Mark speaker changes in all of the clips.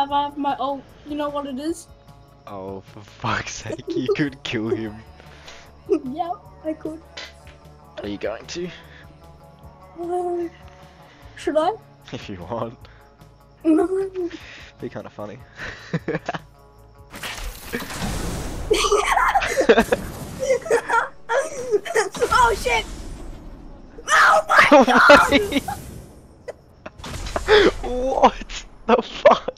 Speaker 1: have my own. You know what it is?
Speaker 2: Oh, for fuck's sake, you could kill him.
Speaker 1: Yeah, I could.
Speaker 2: Are you going to?
Speaker 1: Should I?
Speaker 2: If you want.
Speaker 1: No.
Speaker 2: Be kind of funny.
Speaker 1: Oh shit! Oh my god!
Speaker 2: What the fuck?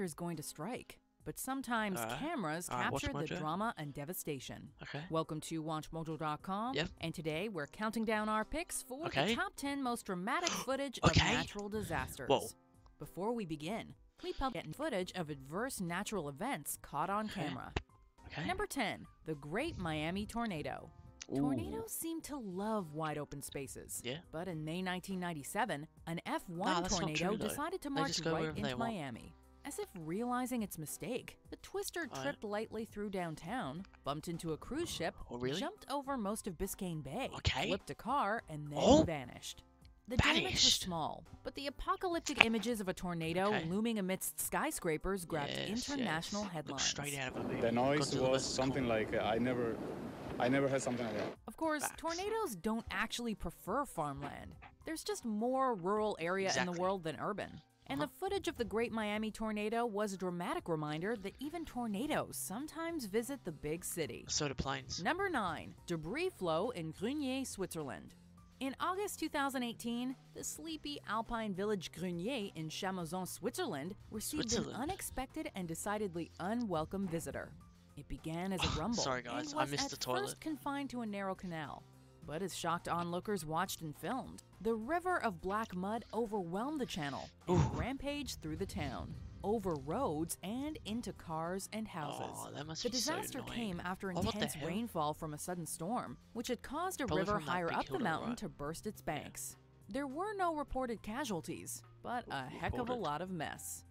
Speaker 3: Is going to strike, but sometimes cameras capture the drama and devastation.
Speaker 4: Okay.
Speaker 3: Welcome to WatchMojo.com,
Speaker 4: Yep.
Speaker 3: and today we're counting down our picks for the top 10 most dramatic footage of natural disasters.
Speaker 4: Whoa.
Speaker 3: Before we begin, we publish footage of adverse natural events caught on camera.
Speaker 4: Okay.
Speaker 3: Number 10, the Great Miami Tornado. Tornadoes seem to love wide open spaces.
Speaker 4: Yeah.
Speaker 3: But in May 1997, an F1 tornado decided to march right into Miami. As if realizing its mistake, the twister tripped lightly through downtown, bumped into a cruise ship, jumped over most of Biscayne Bay, flipped a car, and then vanished. The damage was small, but the apocalyptic images of a tornado looming amidst skyscrapers grabbed international headlines.
Speaker 4: Straight out of a movie.
Speaker 5: The noise was something like I never had something like that.
Speaker 3: Of course, tornadoes don't actually prefer farmland. There's just more rural area in the world than urban. And the footage of the Great Miami Tornado was a dramatic reminder that even tornadoes sometimes visit the big city.
Speaker 4: So do planes.
Speaker 3: Number 9, debris flow in Grunier, Switzerland. In August 2018, the sleepy alpine village Grunier in Chamazon, Switzerland, received an unexpected and decidedly unwelcome visitor. It began as a rumble
Speaker 4: Sorry guys,
Speaker 3: and
Speaker 4: I
Speaker 3: was
Speaker 4: missed
Speaker 3: at
Speaker 4: the toilet.
Speaker 3: first confined to a narrow canal. But as shocked onlookers watched and filmed, the river of black mud overwhelmed the channel and rampaged through the town, over roads and into cars and houses. The disaster came after intense rainfall from a sudden storm, which had caused a river higher up the mountain to burst its banks. There were no reported casualties, but a heck of a lot of mess.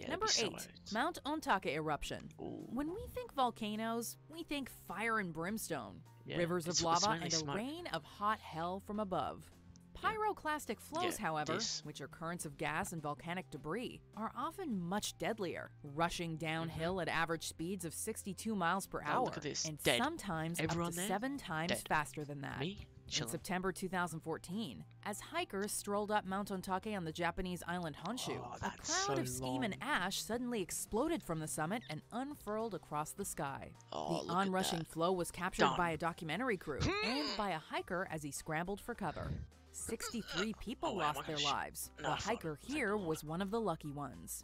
Speaker 3: Number 8, Mount Ontake eruption. When we think volcanoes, we think fire and brimstone, rivers of lava, and a rain of hot hell from above. Pyroclastic flows, however, which are currents of gas and volcanic debris, are often much deadlier, rushing downhill at average speeds of 62 miles per hour, and sometimes up to 7 times faster than that. In September 2014, as hikers strolled up Mount Ontake on the Japanese island Honshu, a cloud of steam and ash suddenly exploded from the summit and unfurled across the sky. The onrushing flow was captured by a documentary crew and by a hiker as he scrambled for cover. 63 people lost their lives. The hiker here was one of the lucky ones.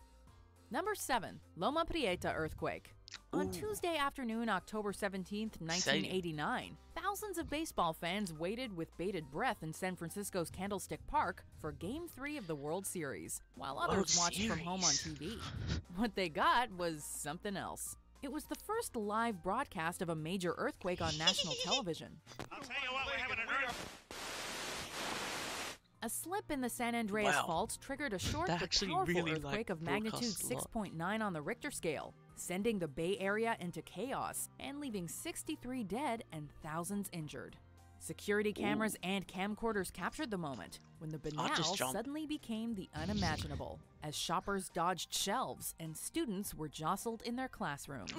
Speaker 3: Number 7, Loma Prieta earthquake. On Tuesday afternoon, October 17th, 1989, thousands of baseball fans waited with bated breath in San Francisco's Candlestick Park for Game 3 of the World Series, while others watched from home on TV. What they got was something else. It was the first live broadcast of a major earthquake on national television.
Speaker 6: I'll tell you what, we're having an earthquake.
Speaker 3: A slip in the San Andreas Fault triggered a short but powerful earthquake of magnitude 6.9 on the Richter scale, sending the Bay Area into chaos and leaving 63 dead and thousands injured. Security cameras and camcorders captured the moment when the banal suddenly became the unimaginable, as shoppers dodged shelves and students were jostled in their classrooms.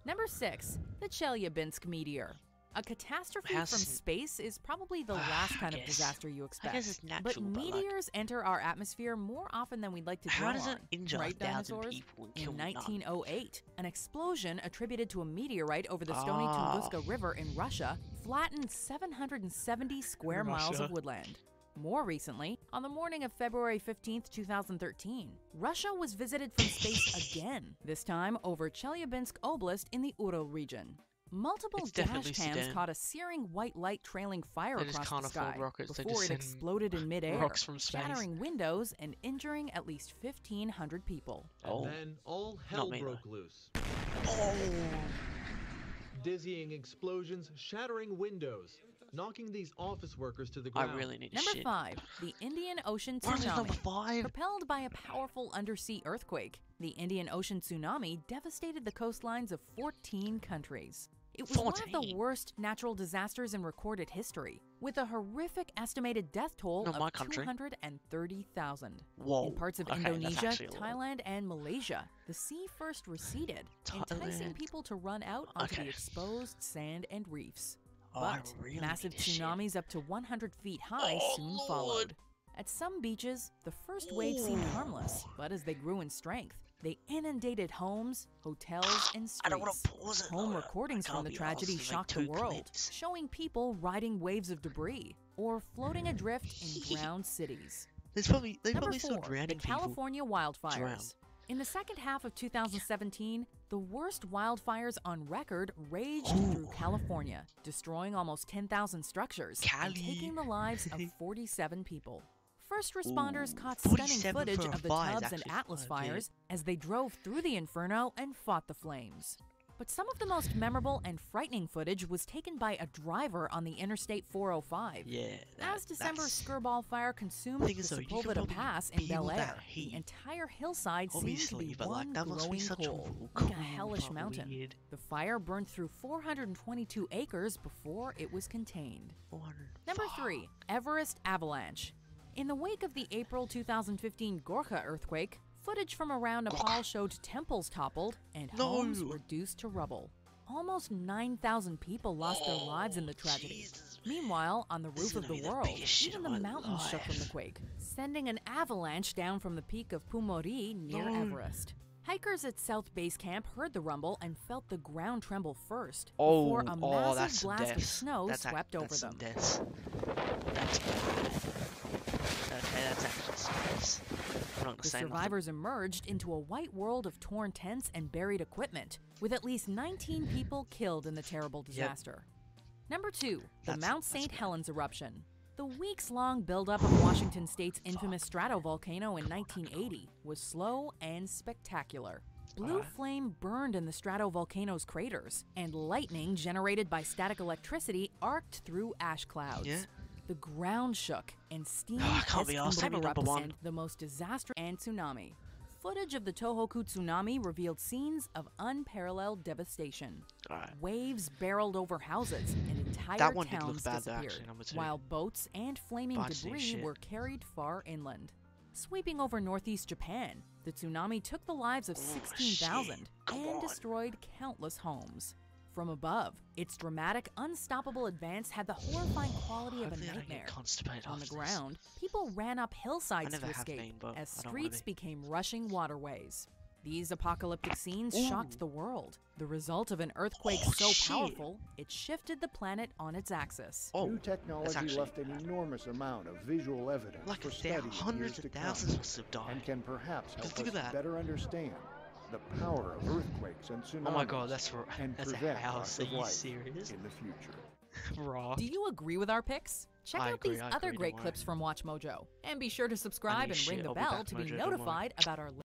Speaker 3: Number 6, the Chelyabinsk meteor. A catastrophe from space is probably the last kind of disaster you expect. But meteors enter our atmosphere more often than we'd like to dwell on. Right, dinosaurs? In 1908, an explosion attributed to a meteorite over the Stony Tunguska River in Russia flattened 770 square miles of woodland. More recently, on the morning of February 15, 2013, Russia was visited from space again, this time over Chelyabinsk Oblast in the Ural region. Multiple dash cams caught a searing white light trailing fire across the sky before it exploded in midair, shattering windows and injuring at least 1,500 people.
Speaker 7: And then all hell broke loose. Dizzying explosions, shattering windows, knocking these office workers to the ground.
Speaker 4: I really need
Speaker 3: Number 5, the Indian Ocean tsunami. Propelled by a powerful undersea earthquake, the Indian Ocean tsunami devastated the coastlines of 14 countries. It was one of the
Speaker 4: 14.
Speaker 3: worst natural disasters in recorded history, with a horrific estimated death toll
Speaker 4: Not my
Speaker 3: of
Speaker 4: country.
Speaker 3: 230,000.
Speaker 4: Whoa.
Speaker 3: In parts of
Speaker 4: Okay, that's
Speaker 3: Indonesia,
Speaker 4: actually a lot.
Speaker 3: Thailand, and Malaysia, the sea first receded, enticing
Speaker 4: Thailand.
Speaker 3: people to run out onto
Speaker 4: Okay.
Speaker 3: the exposed sand and reefs.
Speaker 4: Oh, I
Speaker 3: But
Speaker 4: really
Speaker 3: massive
Speaker 4: need this shit.
Speaker 3: tsunamis up to 100 feet high
Speaker 4: Oh,
Speaker 3: soon
Speaker 4: Lord.
Speaker 3: followed. At some beaches, the first wave seemed harmless, but as they grew in strength, they inundated homes, hotels, and streets.
Speaker 4: I don't want to pause it.
Speaker 3: Home
Speaker 4: though.
Speaker 3: recordings
Speaker 4: I
Speaker 3: from
Speaker 4: can't
Speaker 3: the
Speaker 4: be
Speaker 3: tragedy
Speaker 4: arsed to make
Speaker 3: shocked the
Speaker 4: 2
Speaker 3: world,
Speaker 4: clips.
Speaker 3: showing people riding waves of debris or floating adrift in drowned cities.
Speaker 4: They probably
Speaker 3: Number
Speaker 4: saw
Speaker 3: 4,
Speaker 4: drowning
Speaker 3: the
Speaker 4: people.
Speaker 3: California wildfires.
Speaker 4: drown.
Speaker 3: In the second half of 2017, the worst wildfires on record raged through California, destroying almost 10,000 structures and
Speaker 4: Cali.
Speaker 3: taking the lives of 47 people. First responders
Speaker 4: Ooh,
Speaker 3: caught stunning
Speaker 4: 47
Speaker 3: footage
Speaker 4: for a
Speaker 3: of the
Speaker 4: fire is
Speaker 3: Tubbs and
Speaker 4: actually
Speaker 3: Atlas
Speaker 4: quite a bit.
Speaker 3: fires as they drove through the inferno and fought the flames. But some of the most memorable and frightening footage was taken by a driver on the Interstate 405.
Speaker 4: Yeah.
Speaker 3: As December's
Speaker 4: that's-
Speaker 3: Skirball fire consumed
Speaker 4: Thing
Speaker 3: the
Speaker 4: is, though, you can
Speaker 3: Sepulveda
Speaker 4: probably
Speaker 3: Pass in
Speaker 4: feel
Speaker 3: Bel
Speaker 4: that
Speaker 3: Air,
Speaker 4: heat.
Speaker 3: the entire hillside seemed to
Speaker 4: Obviously,
Speaker 3: be
Speaker 4: but
Speaker 3: one
Speaker 4: like that must be
Speaker 3: glowing
Speaker 4: such
Speaker 3: coal,
Speaker 4: a
Speaker 3: like a
Speaker 4: cool,
Speaker 3: hellish
Speaker 4: but
Speaker 3: mountain.
Speaker 4: weird.
Speaker 3: The fire burned through 422 acres before it was contained.
Speaker 4: 400.
Speaker 3: Number 3, Everest Avalanche. In the wake of the April 2015 Gorkha earthquake, footage from around Nepal showed temples toppled and homes
Speaker 4: No.
Speaker 3: reduced to rubble. Almost 9,000 people lost their lives in the tragedy.
Speaker 4: Jesus.
Speaker 3: Meanwhile, on the
Speaker 4: This is
Speaker 3: roof of
Speaker 4: gonna
Speaker 3: the
Speaker 4: be the
Speaker 3: world,
Speaker 4: biggest shit
Speaker 3: even
Speaker 4: of
Speaker 3: the
Speaker 4: my
Speaker 3: mountains shook from the
Speaker 4: life.
Speaker 3: quake, sending an avalanche down from the peak of Pumori near
Speaker 4: No.
Speaker 3: Everest. Hikers at South Base Camp heard the rumble and felt the ground tremble first,
Speaker 2: Oh,
Speaker 3: before a massive
Speaker 2: that's some
Speaker 3: blast of
Speaker 2: deaths.
Speaker 3: snow
Speaker 4: That's
Speaker 3: swept over
Speaker 4: that's
Speaker 3: them.
Speaker 4: some deaths. That's bad. Okay, that's actually some deaths. I'm not gonna
Speaker 3: The
Speaker 4: say nothing.
Speaker 3: survivors emerged into a white world of torn tents and buried equipment, with at least 19 people killed in the terrible disaster. Number 2, the
Speaker 4: That's-
Speaker 3: Mount
Speaker 4: that's
Speaker 3: St.
Speaker 4: bad.
Speaker 3: Helens eruption. The weeks-long buildup of Washington State's infamous stratovolcano in 1980 was slow and spectacular. Blue flame burned in the stratovolcano's craters, and lightning generated by static electricity arced through ash clouds.
Speaker 4: Yeah.
Speaker 3: The ground shook, and steam
Speaker 4: I can't be
Speaker 3: hissed
Speaker 4: arsed
Speaker 3: from
Speaker 4: to be
Speaker 3: lava
Speaker 4: number one.
Speaker 3: sent the most disastrous and tsunami. Footage of the Tohoku tsunami revealed scenes of unparalleled devastation.
Speaker 4: Alright.
Speaker 3: Waves barreled over houses and entire
Speaker 4: That one did look
Speaker 3: towns
Speaker 4: bad, though,
Speaker 3: disappeared,
Speaker 4: actually, number 2.
Speaker 3: while boats and flaming
Speaker 4: But I just need
Speaker 3: debris
Speaker 4: shit.
Speaker 3: were carried far inland. Sweeping over northeast Japan, the tsunami took the lives of 16,000
Speaker 4: shit. Come
Speaker 3: and
Speaker 4: on.
Speaker 3: destroyed countless homes. From above, its dramatic, unstoppable advance had the horrifying quality of a
Speaker 4: Hopefully I don't
Speaker 3: nightmare.
Speaker 4: get constipated
Speaker 3: On the
Speaker 4: after this.
Speaker 3: ground, people ran up hillsides
Speaker 4: never
Speaker 3: to
Speaker 4: have
Speaker 3: escape
Speaker 4: been, but
Speaker 3: as
Speaker 4: I don't wanna
Speaker 3: streets
Speaker 4: be.
Speaker 3: became rushing waterways. These apocalyptic scenes shocked the world, the result of an earthquake
Speaker 4: Oh,
Speaker 3: so
Speaker 4: shit.
Speaker 3: powerful it shifted the planet on its axis.
Speaker 4: Oh,
Speaker 8: New
Speaker 4: that's
Speaker 8: technology
Speaker 4: actually
Speaker 8: left an enormous amount of visual evidence
Speaker 4: like
Speaker 8: for study in
Speaker 4: hundreds
Speaker 8: years
Speaker 4: of
Speaker 8: to
Speaker 4: thousands
Speaker 8: come,
Speaker 4: must have died.
Speaker 8: and can perhaps help
Speaker 4: Just
Speaker 8: us
Speaker 4: look at that.
Speaker 8: better understand the power of earthquakes and tsunamis
Speaker 4: Oh my god, that's right.
Speaker 8: and
Speaker 4: That's a
Speaker 8: prevent
Speaker 4: house.
Speaker 8: loss
Speaker 4: Are
Speaker 8: of
Speaker 4: you
Speaker 8: life
Speaker 4: serious?
Speaker 8: in the future.
Speaker 4: Raw.
Speaker 3: Do you agree with our picks? Check
Speaker 4: I
Speaker 3: out these
Speaker 4: agree, I
Speaker 3: other
Speaker 4: agree,
Speaker 3: great
Speaker 4: don't
Speaker 3: clips
Speaker 4: worry.
Speaker 3: from Watch Mojo. And be sure to subscribe and
Speaker 4: shit,
Speaker 3: ring the
Speaker 4: I'll be
Speaker 3: bell
Speaker 4: back,
Speaker 3: to be
Speaker 4: Mojo, don't worry.
Speaker 3: notified about our